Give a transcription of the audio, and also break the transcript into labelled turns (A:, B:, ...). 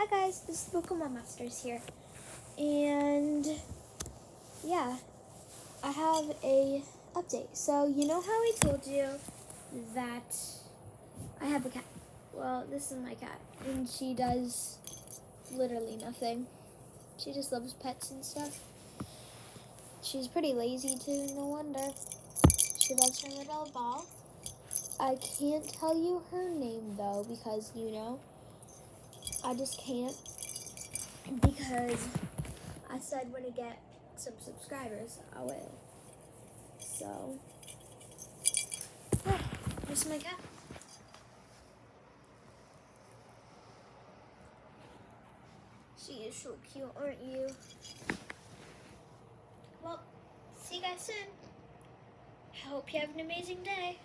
A: Hi guys, this is Pokemon Masters here, and yeah, I have a update. So you know how I told you that I have a cat? Well, this is my cat, and she does literally nothing. She just loves pets and stuff. She's pretty lazy too, no wonder. She loves her little ball. I can't tell you her name though, because I just can't, because I said when I get some subscribers, I will. So, yeah, here's my cat. She is so cute, aren't you? Well, see you guys soon. I hope you have an amazing day.